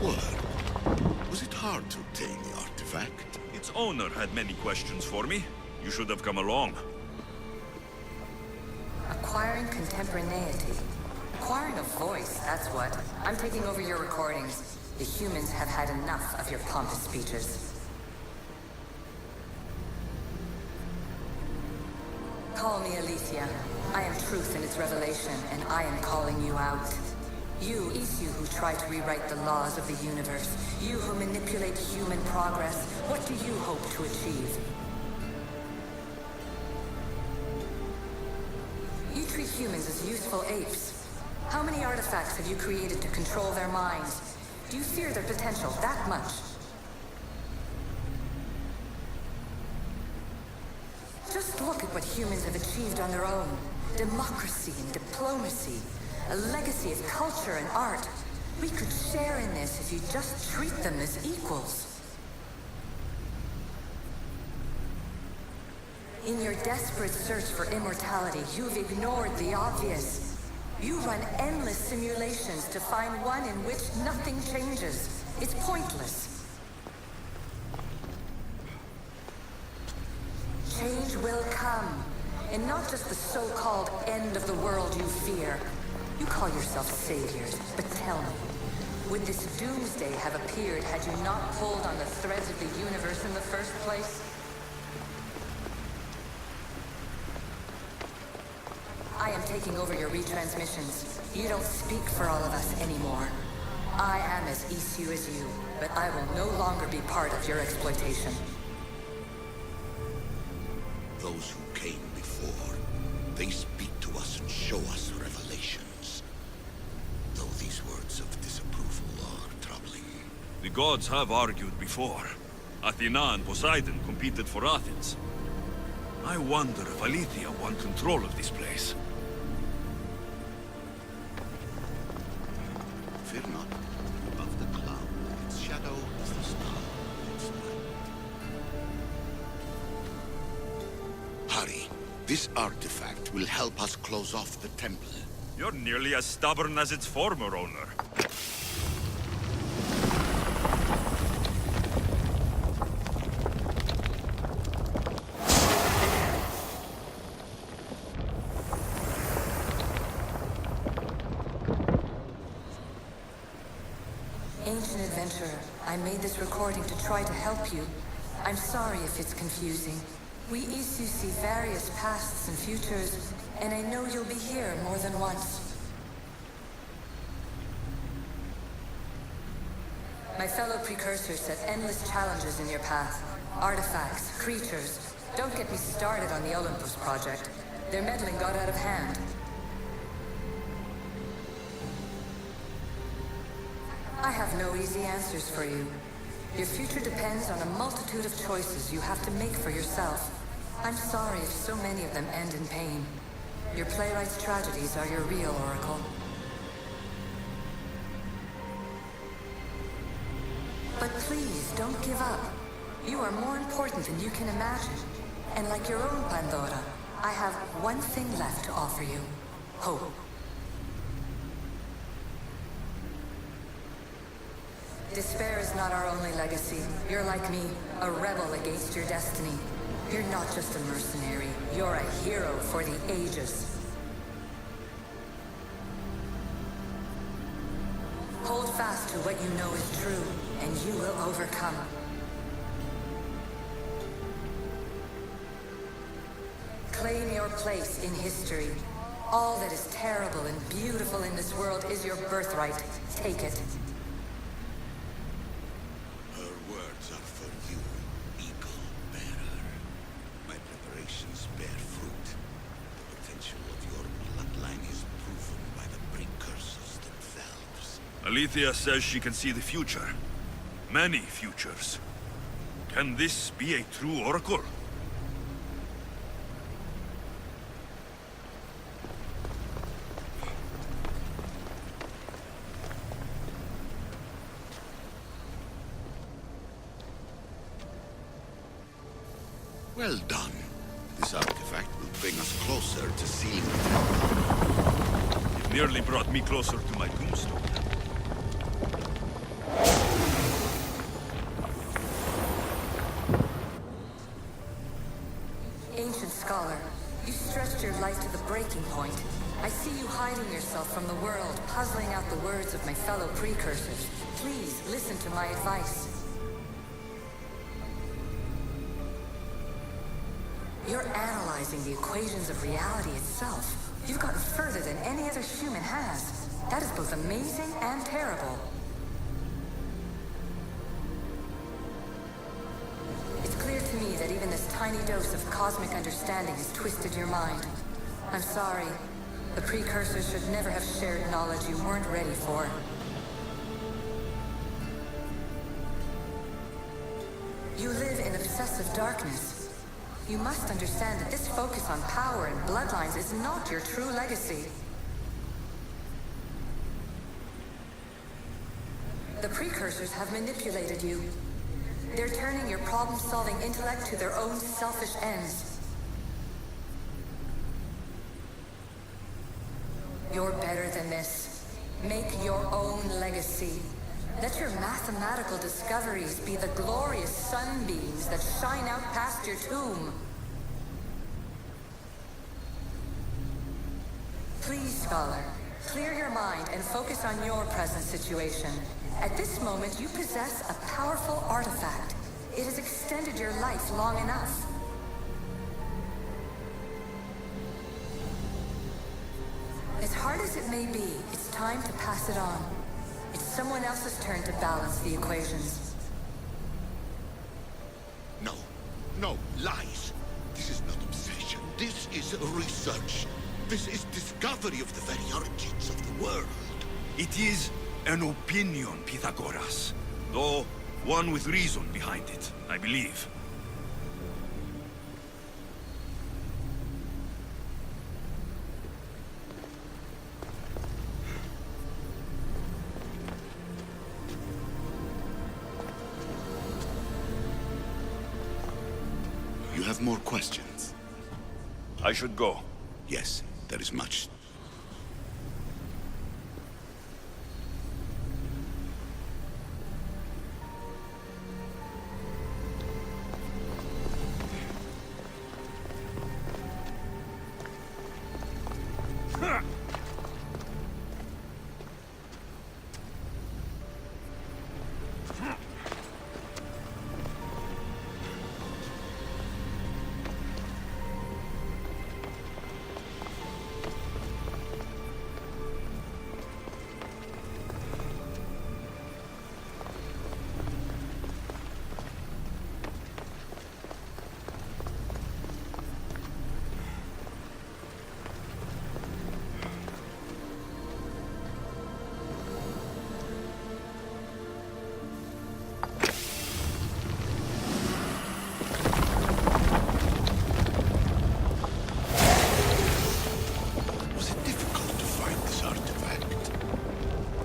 word. Was it hard to obtain the artifact? Its owner had many questions for me. You should have come along. Acquiring contemporaneity. Acquiring a voice, that's what. I'm taking over your recordings. The humans have had enough of your pompous speeches. Call me Aletheia. I am truth in its revelation, and I am calling you out. You, Isu, who try to rewrite the laws of the universe. You who manipulate human progress. What do you hope to achieve? You treat humans as useful apes. How many artifacts have you created to control their minds? Do you fear their potential that much? Just look at what humans have achieved on their own. Democracy and diplomacy. A legacy of culture and art. We could share in this if you just treat them as equals. In your desperate search for immortality, you've ignored the obvious. You run endless simulations to find one in which nothing changes. It's pointless. Change will come, and not just the so-called end of the world you fear. You call yourself saviors, but tell me, would this doomsday have appeared had you not pulled on the threads of the universe in the first place? I am taking over your retransmissions. You don't speak for all of us anymore. I am as Isu as you, but I will no longer be part of your exploitation. Those who came before, they speak to us and show us revelations. Though these words of disapproval are troubling. The gods have argued before. Athena and Poseidon competed for Athens. I wonder if Aletheia won control of this place. Fear not. Above the cloud, its shadow is the star. Hurry. This artifact will help us close off the temple. You're nearly as stubborn as its former owner. Ancient adventurer, I made this recording to try to help you. I'm sorry if it's confusing. We Isu see various pasts and futures, and I know you'll be here more than once. My fellow precursors set endless challenges in your path. Artifacts, creatures. Don't get me started on the Olympus project. Their meddling got out of hand. I have no easy answers for you. Your future depends on a multitude of choices you have to make for yourself. I'm sorry if so many of them end in pain. Your playwright's tragedies are your real oracle. But please, don't give up. You are more important than you can imagine. And like your own Pandora, I have one thing left to offer you. Hope. Despair is not our only legacy. You're like me, a rebel against your destiny. You're not just a mercenary. You're a hero for the ages. Hold fast to what you know is true, and you will overcome. Claim your place in history. All that is terrible and beautiful in this world is your birthright. Take it. Her words are for you, eagle bearer. My preparations bear fruit. The potential of your bloodline is proven by the precursors themselves. Aletheia says she can see the future. Many futures. Can this be a true oracle? Well done. This artifact will bring us closer to seeing the temple. It nearly brought me closer to my tombstone. stretched your life to the breaking point, I see you hiding yourself from the world, puzzling out the words of my fellow precursors. Please listen to my advice. You're analyzing the equations of reality itself. You've gotten further than any other human has. That is both amazing and terrible. It's clear to me that even this tiny dose of cosmic understanding has twisted your mind. I'm sorry. The precursors should never have shared knowledge you weren't ready for. You live in obsessive darkness. You must understand that this focus on power and bloodlines is not your true legacy. The precursors have manipulated you. They're turning your problem-solving intellect to their own selfish ends. You're better than this. Make your own legacy. Let your mathematical discoveries be the glorious sunbeams that shine out past your tomb. Please, Scholar, clear your mind and focus on your present situation. At this moment, you possess a powerful artifact. It has extended your life long enough. As hard as it may be, it's time to pass it on. It's someone else's turn to balance the equations. No, no, lies. This is not obsession. This is research. This is discovery of the very origins of the world. It is an opinion, Pythagoras. Though one with reason behind it, I believe. You have more questions? I should go. Yes, there is much.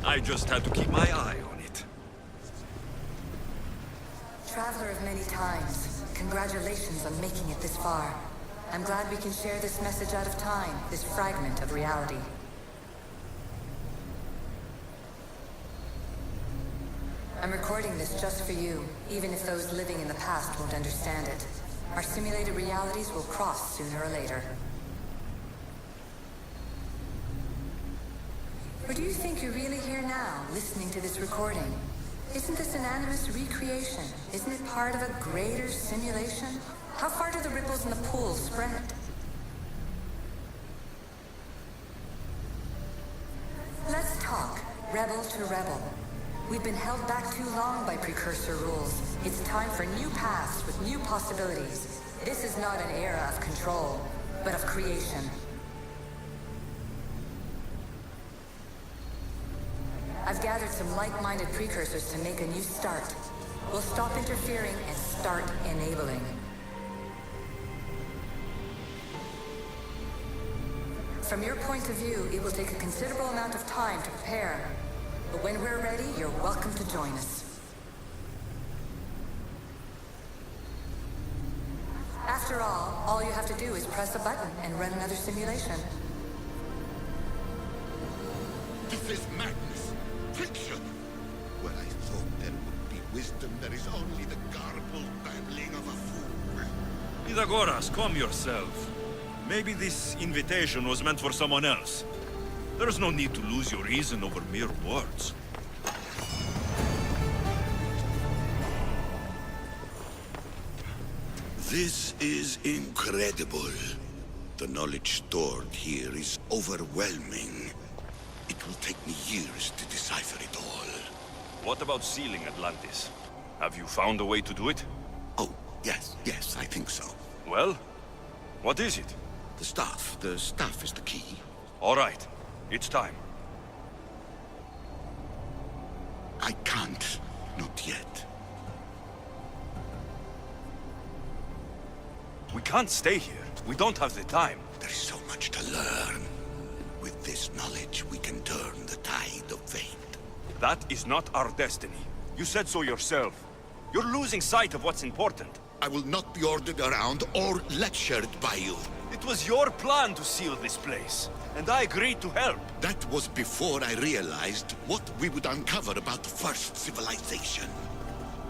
I just had to keep my eye on it. Traveler of many times, congratulations on making it this far. I'm glad we can share this message out of time, this fragment of reality. I'm recording this just for you, even if those living in the past won't understand it. Our simulated realities will cross sooner or later. Or do you think you're really here now, listening to this recording? Isn't this an animus recreation? Isn't it part of a greater simulation? How far do the ripples in the pool spread? Let's talk, rebel to rebel. We've been held back too long by precursor rules. It's time for new paths with new possibilities. This is not an era of control, but of creation. I've gathered some like-minded precursors to make a new start. We'll stop interfering and start enabling. From your point of view, it will take a considerable amount of time to prepare. But when we're ready, you're welcome to join us. After all you have to do is press a button and run another simulation. This is madness. Fiction. Where I thought there would be wisdom, there is only the garbled babbling of a fool. Pythagoras, calm yourself. Maybe this invitation was meant for someone else. There's no need to lose your reason over mere words. This is incredible. The knowledge stored here is overwhelming. It will take me years to decipher it all. What about sealing Atlantis? Have you found a way to do it? Oh, yes, I think so. Well, what is it? The staff is the key. All right, it's time. I can't, not yet. We can't stay here. We don't have the time. There is so much to learn. With this knowledge, we can turn the tide of fate. That is not our destiny. You said so yourself. You're losing sight of what's important. I will not be ordered around or lectured by you. It was your plan to seal this place, and I agreed to help. That was before I realized what we would uncover about the first civilization.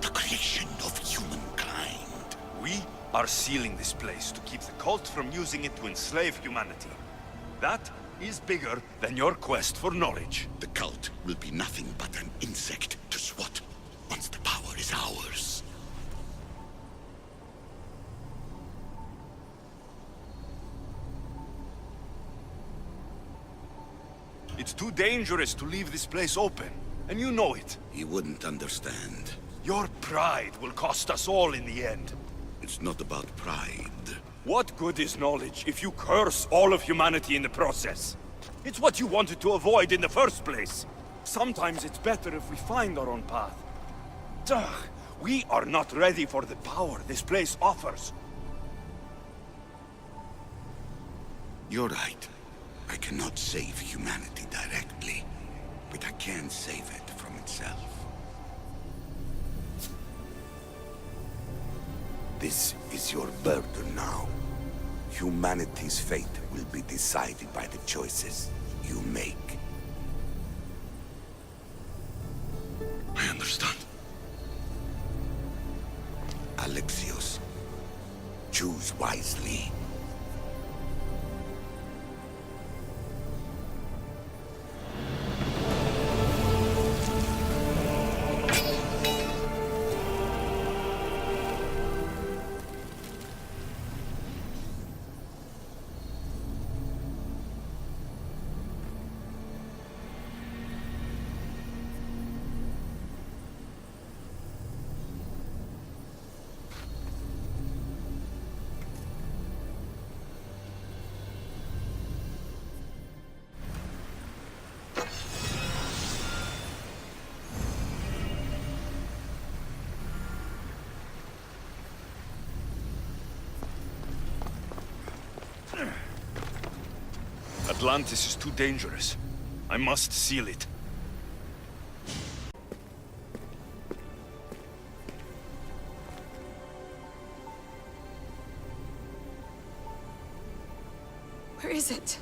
The creation of humankind. We are sealing this place to keep the cult from using it to enslave humanity. That is bigger than your quest for knowledge. The cult will be nothing but an insect to swat once the power is ours. It's too dangerous to leave this place open, and you know it. You wouldn't understand. Your pride will cost us all in the end. It's not about pride. What good is knowledge if you curse all of humanity in the process? It's what you wanted to avoid in the first place. Sometimes it's better if we find our own path. Ugh, we are not ready for the power this place offers. You're right. I cannot save humanity directly, but I can save it from itself. This is your burden now. Humanity's fate will be decided by the choices you make. I understand. Alexios, choose wisely. Atlantis is too dangerous. I must seal it. Where is it?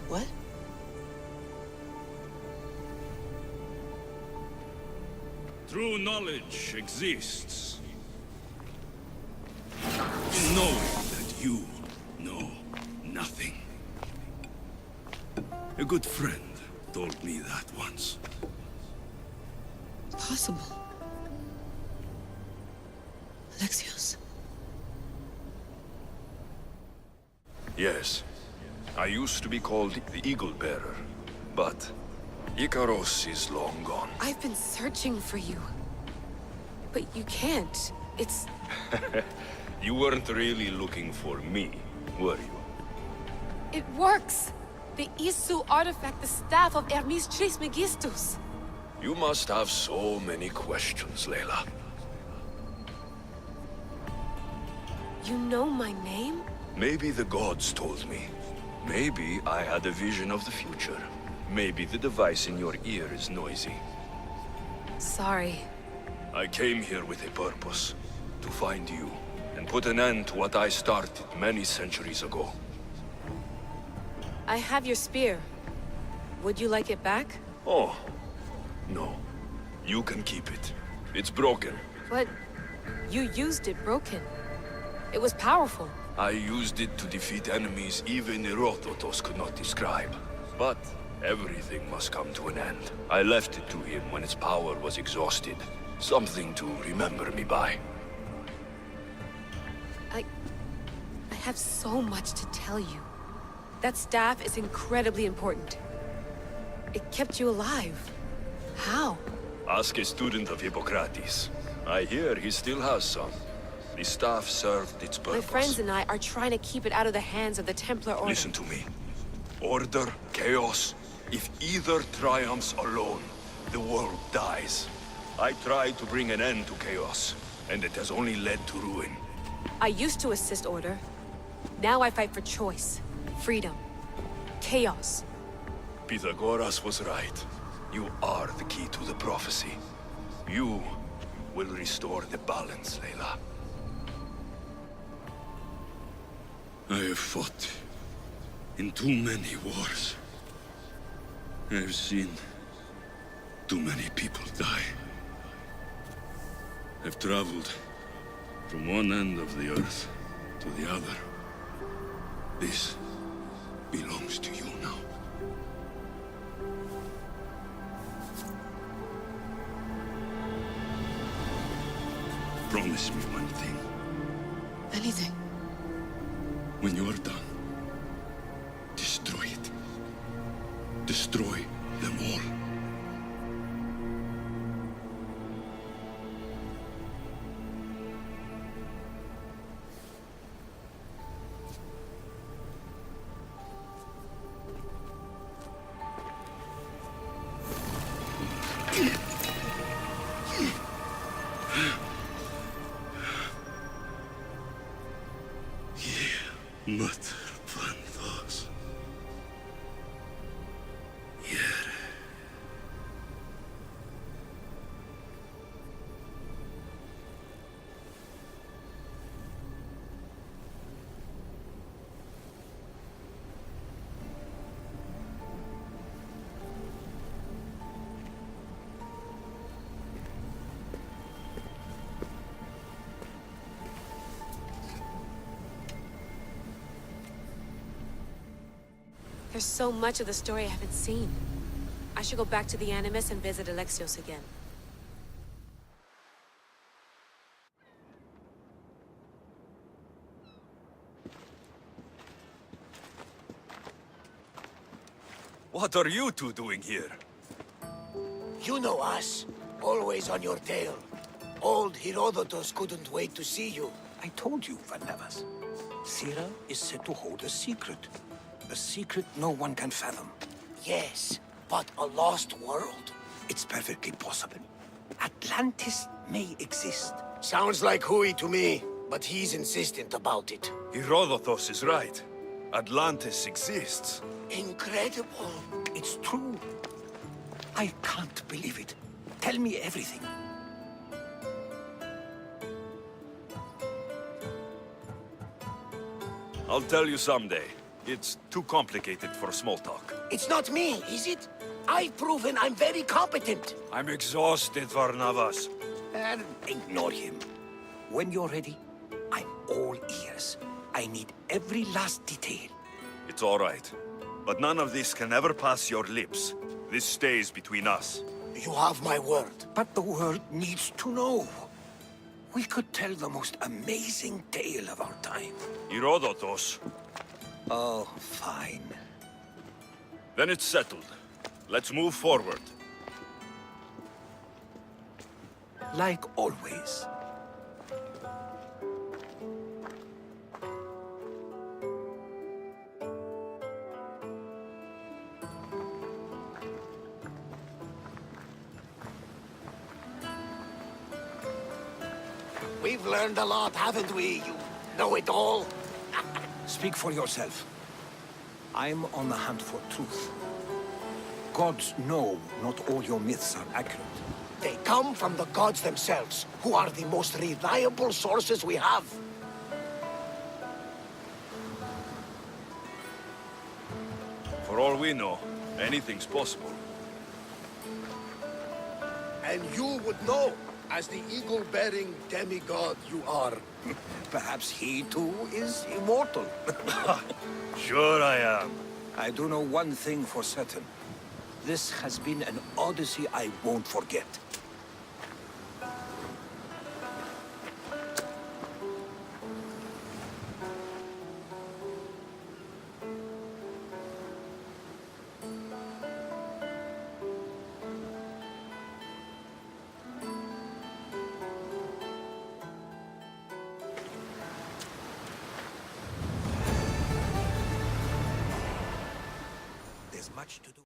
What? True knowledge exists in knowing that you know nothing. A good friend told me that once. Possible. Alexios. Yes. I used to be called the Eagle Bearer, but Icaros is long gone. I've been searching for you. But you can't. It's... You weren't really looking for me, were you? It works! The Isu artifact, the staff of Hermes Trismegistus. You must have so many questions, Layla. You know my name? Maybe the gods told me. Maybe I had a vision of the future. Maybe the device in your ear is noisy. Sorry. I came here with a purpose. To find you, and put an end to what I started many centuries ago. I have your spear. Would you like it back? Oh, no. You can keep it. It's broken. But you used it broken. It was powerful. I used it to defeat enemies even Herodotus could not describe. But everything must come to an end. I left it to him when its power was exhausted. Something to remember me by. I have so much to tell you. That staff is incredibly important. It kept you alive. How? Ask a student of Hippocrates. I hear he still has some. The staff served its purpose. My friends and I are trying to keep it out of the hands of the Templar Order. Listen to me. Order, chaos. If either triumphs alone, the world dies. I tried to bring an end to chaos, and it has only led to ruin. I used to assist Order. Now I fight for choice, freedom, chaos. Pythagoras was right. You are the key to the prophecy. You will restore the balance, Layla. I have fought in too many wars. I have seen too many people die. I've traveled from one end of the earth to the other. This belongs to you now. Promise me one thing. Anything. When you are done, destroy it. Destroy them all. Mother Panthos. Yeah. There's so much of the story I haven't seen. I should go back to the Animus and visit Alexios again. What are you two doing here? You know us. Always on your tail. Old Herodotus couldn't wait to see you. I told you, Varnavas. Sira is said to hold a secret. A secret no one can fathom. Yes, but a lost world? It's perfectly possible. Atlantis may exist. Sounds like Hui to me, but he's insistent about it. Herodotus is right. Atlantis exists. Incredible. It's true. I can't believe it. Tell me everything. I'll tell you someday. It's too complicated for small talk. It's not me, is it? I've proven I'm very competent. I'm exhausted, Varnavas. Ignore him. When you're ready, I'm all ears. I need every last detail. It's all right. But none of this can ever pass your lips. This stays between us. You have my word. But the world needs to know. We could tell the most amazing tale of our time. Herodotus. Oh, fine. Then it's settled. Let's move forward. Like always. We've learned a lot, haven't we, you know-it-all? Speak for yourself. I'm on the hunt for truth. Gods know not all your myths are accurate. They come from the gods themselves, who are the most reliable sources we have. all we know, anything's possible. And you would know, as the eagle-bearing demigod you are. Perhaps he too is immortal. Sure I am. I do know one thing for certain. This has been an Odyssey I won't forget. There's much to do.